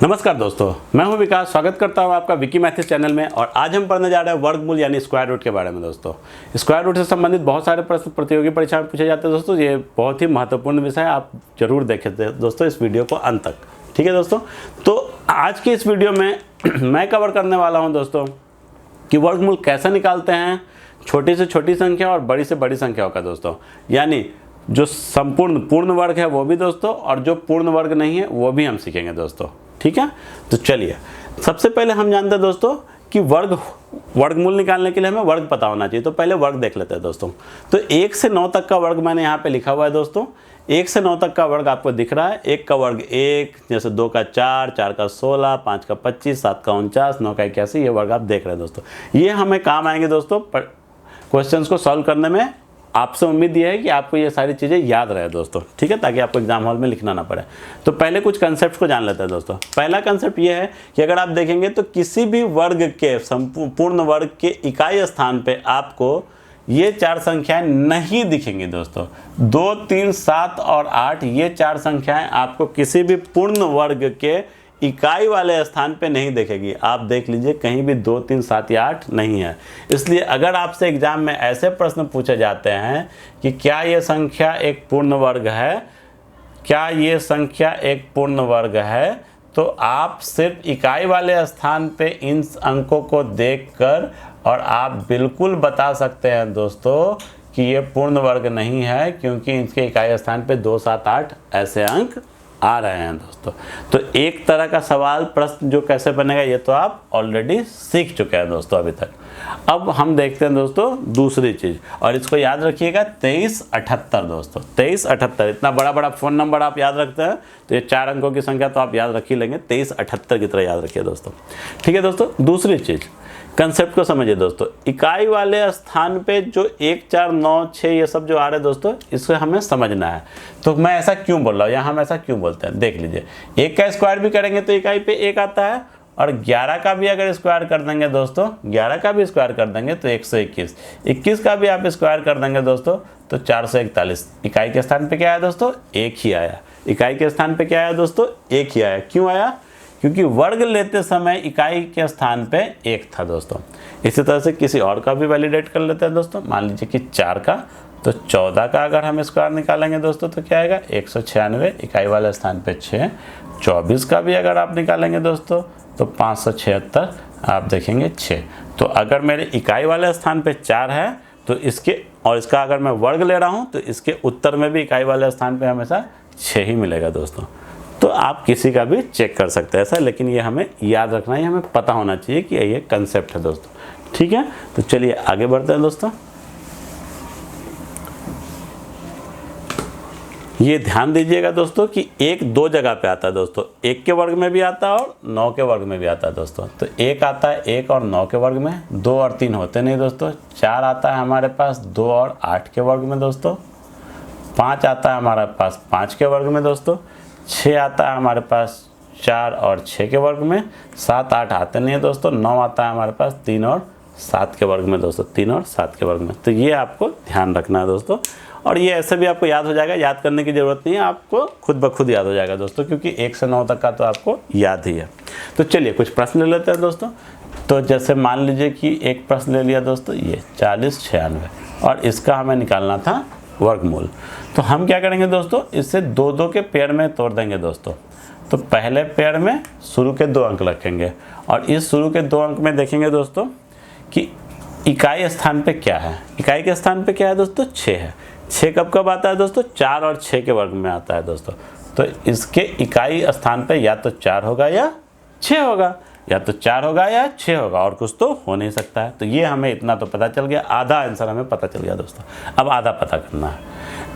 नमस्कार दोस्तों, मैं हूं विकास। स्वागत करता हूं आपका विकी मैथ्स चैनल में। और आज हम पढ़ने जा रहे हैं वर्गमूल यानी स्क्वायर रूट के बारे में। दोस्तों, स्क्वायर रूट से संबंधित बहुत सारे प्रश्न प्रतियोगी परीक्षा में पूछे जाते हैं। दोस्तों, ये बहुत ही महत्वपूर्ण विषय है, आप जरूर देखें दोस्तों इस वीडियो को अंत तक। ठीक है दोस्तों, तो आज की इस वीडियो में मैं कवर करने वाला हूँ दोस्तों कि वर्गमूल कैसे निकालते हैं, छोटी से छोटी संख्या और बड़ी से बड़ी संख्याओं का। दोस्तों, यानी जो संपूर्ण पूर्ण वर्ग है वो भी दोस्तों, और जो पूर्ण वर्ग नहीं है वो भी हम सीखेंगे दोस्तों। ठीक है, तो चलिए सबसे पहले हम जानते हैं दोस्तों कि वर्गमूल निकालने के लिए हमें वर्ग पता होना चाहिए। तो पहले वर्ग देख लेते हैं दोस्तों। तो 1 से 9 तक का वर्ग मैंने यहाँ पे लिखा हुआ है दोस्तों। 1 से 9 तक का वर्ग आपको दिख रहा है। 1 का वर्ग 1, जैसे 2 का 4, 4 का 16, 5 का 25, 7 का 49, 9 का 81, ये वर्ग आप देख रहे हैं दोस्तों। ये हमें काम आएंगे दोस्तों क्वेश्चंस को सॉल्व करने में। आपसे उम्मीद ये है कि आपको ये सारी चीज़ें याद रहे दोस्तों। ठीक है, ताकि आपको एग्जाम हॉल में लिखना ना पड़े। तो पहले कुछ कंसेप्ट को जान लेते हैं दोस्तों। पहला कंसेप्ट ये है कि अगर आप देखेंगे तो किसी भी वर्ग के संपूर्ण वर्ग के इकाई स्थान पे आपको ये 4 संख्याएं नहीं दिखेंगी दोस्तों। 2, 3, 7 और 8 ये 4 संख्याएं आपको किसी भी पूर्ण वर्ग के इकाई वाले स्थान पे नहीं दिखेगी। आप देख लीजिए, कहीं भी 2, 3, 7 या 8 नहीं है। इसलिए अगर आपसे एग्जाम में ऐसे प्रश्न पूछे जाते हैं कि क्या ये संख्या एक पूर्ण वर्ग है, क्या ये संख्या एक पूर्ण वर्ग है, तो आप सिर्फ इकाई वाले स्थान पे इन अंकों को देखकर और आप बिल्कुल बता सकते हैं दोस्तों कि ये पूर्ण वर्ग नहीं है, क्योंकि इसके इकाई स्थान पे 2, 7, 8 ऐसे अंक आ रहे हैं दोस्तों। तो एक तरह का सवाल प्रश्न जो कैसे बनेगा ये तो आप ऑलरेडी सीख चुके हैं दोस्तों अभी तक। अब हम देखते हैं दोस्तों दूसरी चीज़, और इसको याद रखिएगा 2378 दोस्तों। 2378 इतना बड़ा बड़ा फ़ोन नंबर आप याद रखते हैं तो ये 4 अंकों की संख्या तो आप याद रख ही लेंगे। 2378 की तरह याद रखिए दोस्तों। ठीक है दोस्तों, दूसरी चीज़ कंसेप्ट को समझिए दोस्तों। इकाई वाले स्थान पे जो 1, 4, 9, 6 ये सब जो आ रहे हैं दोस्तों, इससे हमें समझना है। तो मैं ऐसा क्यों बोल रहा हूँ, यहाँ हम ऐसा क्यों बोलते हैं, देख लीजिए। 1 का स्क्वायर भी करेंगे तो इकाई पे 1 आता है, और 11 का भी अगर स्क्वायर कर देंगे दोस्तों, 11 का भी स्क्वायर कर देंगे तो 121। 21 का भी आप स्क्वायर कर देंगे दोस्तों तो 441। इकाई के स्थान पे क्या आया दोस्तों, 1 ही आया। इकाई के स्थान पे क्या आया दोस्तों, 1 ही आया। क्यों आया, क्योंकि वर्ग लेते समय इकाई के स्थान पे 1 था दोस्तों। इसी तरह से किसी और का भी वैलिडेट कर लेते हैं दोस्तों। मान लीजिए कि 4 का, तो 14 का अगर हम स्क्वायर निकालेंगे दोस्तों तो क्या आएगा, 196, इकाई वाले स्थान पे 6। 24 का भी अगर आप निकालेंगे दोस्तों तो 576, आप देखेंगे 6। तो अगर मेरे इकाई वाले स्थान पे 4 है तो इसके, और इसका अगर मैं वर्ग ले रहा हूँ तो इसके उत्तर में भी इकाई वाले स्थान पे हमेशा 6 ही मिलेगा दोस्तों। तो आप किसी का भी चेक कर सकते हैं ऐसा, लेकिन ये हमें याद रखना है, हमें पता होना चाहिए कि ये कंसेप्ट है दोस्तों। ठीक है, तो चलिए आगे बढ़ते हैं दोस्तों। ये ध्यान दीजिएगा दोस्तों कि 1 2 जगह पे आता है दोस्तों। 1 के वर्ग में भी आता है और 9 के वर्ग में भी आता है दोस्तों। तो 1 आता है 1 और 9 के वर्ग में, 2 और 3 होते नहीं दोस्तों। 4 आता है हमारे पास 2 और 8 के वर्ग में दोस्तों। 5 आता है हमारे पास 5 के वर्ग में दोस्तों। 6 आता है हमारे पास 4 और 6 के वर्ग में। 7, 8 आते नहीं है दोस्तों। 9 आता है हमारे पास 3 और 7 के वर्ग में दोस्तों। 3 और 7 के वर्ग में। तो ये आपको ध्यान रखना है दोस्तों, और ये ऐसे भी आपको याद हो जाएगा, याद करने की ज़रूरत नहीं है, आपको खुद ब खुद याद हो जाएगा दोस्तों, क्योंकि 1 से 9 तक का तो आपको याद ही है। तो चलिए कुछ प्रश्न ले लेते हैं दोस्तों। तो जैसे मान लीजिए कि एक प्रश्न ले लिया दोस्तों, ये 4096, और इसका हमें निकालना था वर्गमूल। तो हम क्या करेंगे दोस्तों, इसे 2-2 के पेयर में तोड़ देंगे दोस्तों। तो पहले पेयर में शुरू के 2 अंक रखेंगे, और इस शुरू के 2 अंक में देखेंगे दोस्तों कि इकाई स्थान पे क्या है। इकाई के स्थान पे क्या है दोस्तों, 6 है। 6 कब कब आता है दोस्तों, 4 और 6 के वर्ग में आता है दोस्तों। तो इसके इकाई स्थान पे या तो 4 होगा या 6 होगा, या तो 4 होगा या 6 होगा, और कुछ तो हो नहीं सकता है। तो ये हमें इतना तो पता चल गया, आधा आंसर हमें पता चल गया दोस्तों। अब आधा पता करना है।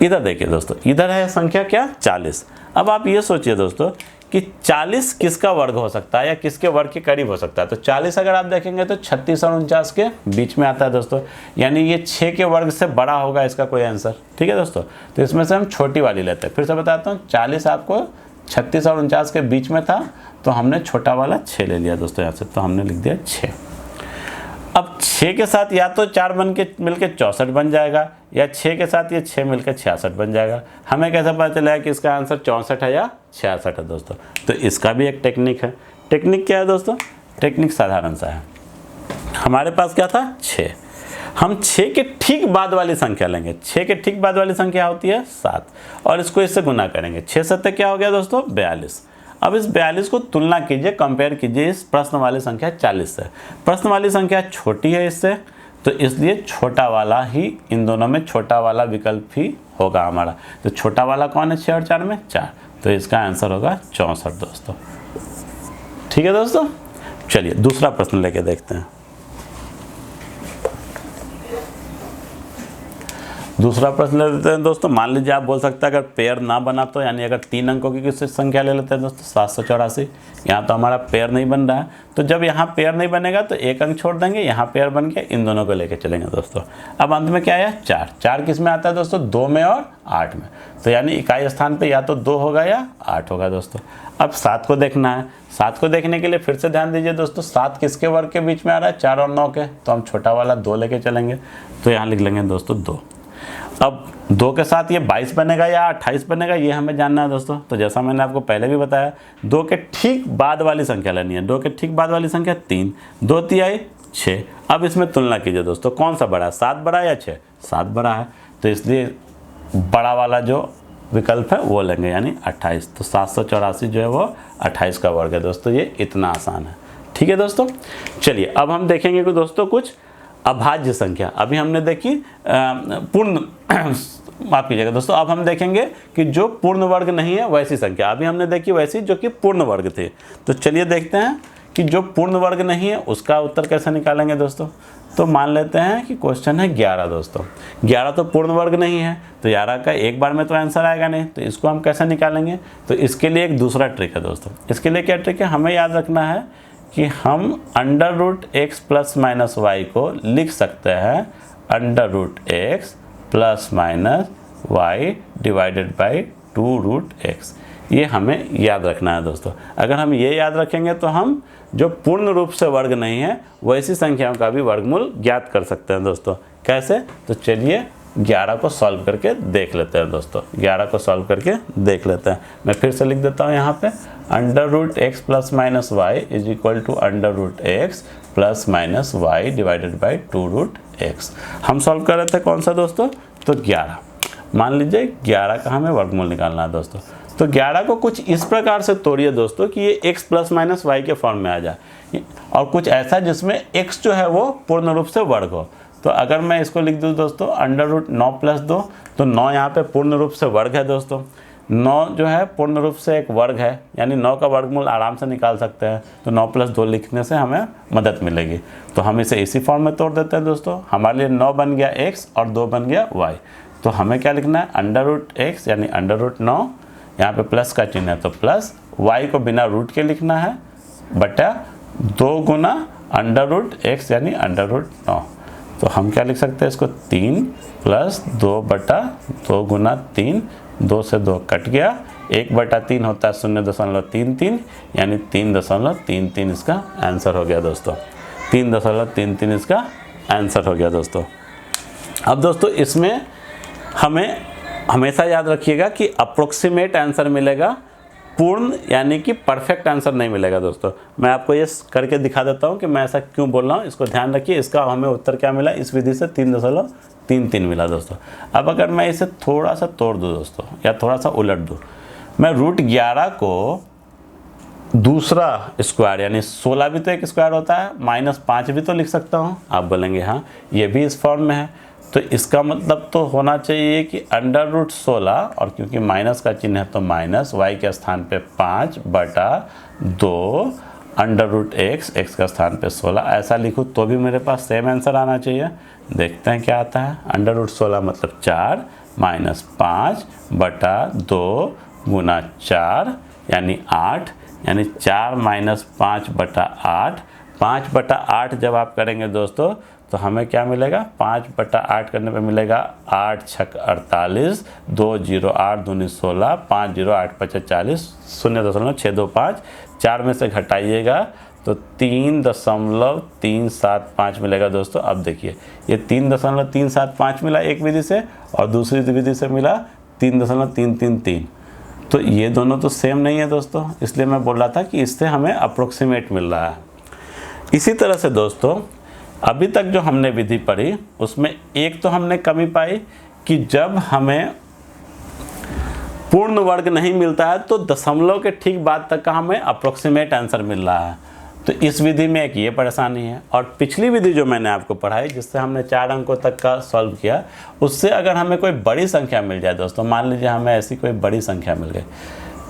इधर देखिए दोस्तों, इधर है संख्या क्या, 40। अब आप ये सोचिए दोस्तों कि 40 किसका वर्ग हो सकता है या किसके वर्ग के करीब हो सकता है। तो 40 अगर आप देखेंगे तो 36 और 49 के बीच में आता है दोस्तों, यानी ये 6 के वर्ग से बड़ा होगा इसका कोई आंसर। ठीक है दोस्तों, तो इसमें से हम छोटी वाली लेते हैं। फिर से बताता हूँ, 40 आपको 36 और 49 के बीच में था, तो हमने छोटा वाला 6 ले लिया दोस्तों यहाँ से, तो हमने लिख दिया 6। अब 6 के साथ या तो 4 बन के मिलके 64 बन जाएगा, या 6 के साथ ये 6 मिलकर 66 बन जाएगा। हमें कैसे पता चला कि इसका आंसर 64 है या 66 है दोस्तों? तो इसका भी एक टेक्निक है। टेक्निक क्या है दोस्तों? टेक्निक साधारण सा है। हमारे पास क्या था? 6। हम 6 के ठीक बाद वाली संख्या लेंगे। 6 के ठीक बाद वाली संख्या होती है 7, और इसको इससे गुना करेंगे। 6 7 क्या हो गया दोस्तों? 42। अब इस 42 को तुलना कीजिए, कंपेयर कीजिए इस प्रश्न वाली संख्या 40 से। प्रश्न वाली संख्या छोटी है इससे, तो इसलिए छोटा वाला ही, इन दोनों में छोटा वाला विकल्प ही होगा हमारा। तो छोटा वाला कौन है? 6 और 4 में 4, तो इसका आंसर होगा 64 दोस्तों। ठीक है दोस्तों, चलिए दूसरा प्रश्न लेके देखते हैं। दूसरा प्रश्न ले लेते हैं दोस्तों। मान लीजिए आप बोल सकते हैं अगर पेयर ना बना तो, यानी अगर 3 अंकों की किसी संख्या ले लेते हैं दोस्तों 784। यहाँ तो हमारा पेयर नहीं बन रहा है, तो जब यहाँ पेयर नहीं बनेगा तो एक अंक छोड़ देंगे, यहाँ पेयर बन के इन दोनों को लेके चलेंगे दोस्तों। अब अंत में क्या आया? 4। 4 किस में आता है दोस्तों? 2 में और 8 में। तो यानी इकाई स्थान पर या तो 2 होगा या 8 होगा दोस्तों। अब 7 को देखना है। 7 को देखने के लिए फिर से ध्यान दीजिए दोस्तों, 7 किसके वर्ग के बीच में आ रहा है? 4 और 9 के। तो हम छोटा वाला 2 लेके चलेंगे, तो यहाँ लिख लेंगे दोस्तों 2। अब 2 के साथ ये 22 बनेगा या 28 बनेगा, ये हमें जानना है दोस्तों। तो जैसा मैंने आपको पहले भी बताया, 2 के ठीक बाद वाली संख्या लेनी है। 2 के ठीक बाद वाली संख्या 3, 2 तिहाई 6। अब इसमें तुलना कीजिए दोस्तों, कौन सा बड़ा है? 7 बड़ा है या 6? 7 बड़ा है, तो इसलिए बड़ा वाला जो विकल्प है वो लेंगे, यानी 28। तो 784 जो है वो 28 का वर्ग है दोस्तों। ये इतना आसान है। ठीक है दोस्तों, चलिए अब हम देखेंगे कि दोस्तों कुछ अभाज्य संख्या। अभी हमने देखी पूर्ण माफ कीजिएगा दोस्तों, अब हम देखेंगे कि जो पूर्ण वर्ग नहीं है वैसी संख्या। अभी हमने देखी वैसी जो कि पूर्ण वर्ग थे। तो चलिए देखते हैं कि जो पूर्ण वर्ग नहीं है उसका उत्तर कैसे निकालेंगे दोस्तों। तो मान लेते हैं कि क्वेश्चन है 11 दोस्तों। 11 तो पूर्ण वर्ग नहीं है, तो 11 का एक बार में तो आंसर आएगा नहीं, तो इसको हम कैसे निकालेंगे? तो इसके लिए एक दूसरा ट्रिक है दोस्तों। इसके लिए क्या ट्रिक है? हमें याद रखना है कि हम √x + -y को लिख सकते हैं √x + -y divided by 2√x। ये हमें याद रखना है दोस्तों। अगर हम ये याद रखेंगे तो हम जो पूर्ण रूप से वर्ग नहीं है वैसी संख्याओं का भी वर्गमूल ज्ञात कर सकते हैं दोस्तों। कैसे? तो चलिए 11 को सॉल्व करके देख लेते हैं दोस्तों। 11 को सॉल्व करके देख लेते हैं। मैं फिर से लिख देता हूँ यहाँ पे, √x + -y is equal to √x + -y divided by 2√x। हम सॉल्व कर रहे थे कौन सा दोस्तों? तो 11। मान लीजिए 11 का हमें वर्गमूल निकालना है दोस्तों। तो 11 को कुछ इस प्रकार से तोड़िए दोस्तों कि ये x + -y के फॉर्म में आ जाए, और कुछ ऐसा जिसमें x जो है वो पूर्ण रूप से वर्ग हो। तो अगर मैं इसको लिख दूँ दोस्तों √9 + 2, तो 9 यहाँ पे पूर्ण रूप से वर्ग है दोस्तों। 9 जो है पूर्ण रूप से एक वर्ग है, यानी 9 का वर्गमूल आराम से निकाल सकते हैं। तो 9 + 2 लिखने से हमें मदद मिलेगी। तो हम इसे इसी फॉर्म में तोड़ देते हैं दोस्तों। हमारे लिए 9 बन गया x और 2 बन गया y। तो हमें क्या लिखना है? √x यानी √9, यहाँ पे प्लस का चिन्ह है तो प्लस, y को बिना रूट के लिखना है बटा 2 गुना √x यानी √9। तो हम क्या लिख सकते हैं इसको? 3 + 2 बटा 2 गुना 3, 2 से 2 कट गया, 1/3 होता है 0.33, यानी 3.33 इसका आंसर हो गया दोस्तों। 3.33 इसका आंसर हो गया दोस्तों। अब दोस्तों इसमें हमें हमेशा याद रखिएगा कि अप्रोक्सीमेट आंसर मिलेगा, पूर्ण यानी कि परफेक्ट आंसर नहीं मिलेगा दोस्तों। मैं आपको ये करके दिखा देता हूँ कि मैं ऐसा क्यों बोल रहा हूँ, इसको ध्यान रखिए। इसका हमें उत्तर क्या मिला? इस विधि से 3.33 मिला दोस्तों। अब अगर मैं इसे थोड़ा सा तोड़ दूँ दोस्तों, या थोड़ा सा उलट दूँ, मैं √11 को दूसरा स्क्वायर यानी 16 भी तो एक स्क्वायर होता है, -5 भी तो लिख सकता हूँ। आप बोलेंगे हाँ ये भी इस फॉर्म में है, तो इसका मतलब तो होना चाहिए कि √16, और क्योंकि माइनस का चिन्ह है तो माइनस, y के स्थान पे 5/2 √x, x का स्थान पे 16, ऐसा लिखूँ तो भी मेरे पास सेम आंसर आना चाहिए। देखते हैं क्या आता है। √16 मतलब 4 -5/2 गुना 4 यानी 8, यानी 4 - 5/8। 5/8 जब आप करेंगे दोस्तों तो हमें क्या मिलेगा, 5/8 करने पे मिलेगा 8 छक 48, 2 0 8 दूनी 16, 5 0 8 5 40, 0.625, 4 में से घटाइएगा तो 3.375 मिलेगा दोस्तों। अब देखिए ये 3.375 मिला एक विधि से और दूसरी विधि से मिला 3.333। तो ये दोनों तो सेम नहीं है दोस्तों, इसलिए मैं बोल रहा था कि इससे हमें अप्रोक्सीमेट मिल रहा है। इसी तरह से दोस्तों अभी तक जो हमने विधि पढ़ी उसमें एक तो हमने कमी पाई कि जब हमें पूर्ण वर्ग नहीं मिलता है तो दशमलव के ठीक बाद तक का हमें अप्रोक्सीमेट आंसर मिल रहा है। तो इस विधि में एक ये परेशानी है। और पिछली विधि जो मैंने आपको पढ़ाई जिससे हमने 4 अंकों तक का सॉल्व किया, उससे अगर हमें कोई बड़ी संख्या मिल जाए दोस्तों, मान लीजिए हमें ऐसी कोई बड़ी संख्या मिल गई,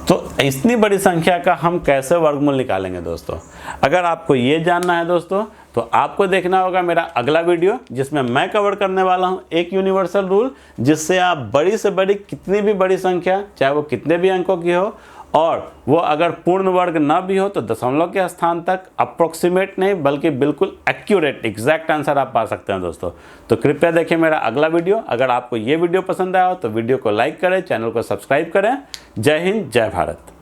तो इतनी बड़ी संख्या का हम कैसे वर्गमूल निकालेंगे दोस्तों। अगर आपको ये जानना है दोस्तों तो आपको देखना होगा मेरा अगला वीडियो, जिसमें मैं कवर करने वाला हूँ एक यूनिवर्सल रूल, जिससे आप बड़ी से बड़ी कितनी भी बड़ी संख्या, चाहे वो कितने भी अंकों की हो, और वो अगर पूर्ण वर्ग ना भी हो तो दशमलव के स्थान तक अप्रोक्सीमेट नहीं बल्कि बिल्कुल एक्यूरेट एग्जैक्ट आंसर आप पा सकते हैं दोस्तों। तो कृपया देखिए मेरा अगला वीडियो। अगर आपको ये वीडियो पसंद आया हो तो वीडियो को लाइक करें, चैनल को सब्सक्राइब करें। जय हिंद, जय भारत।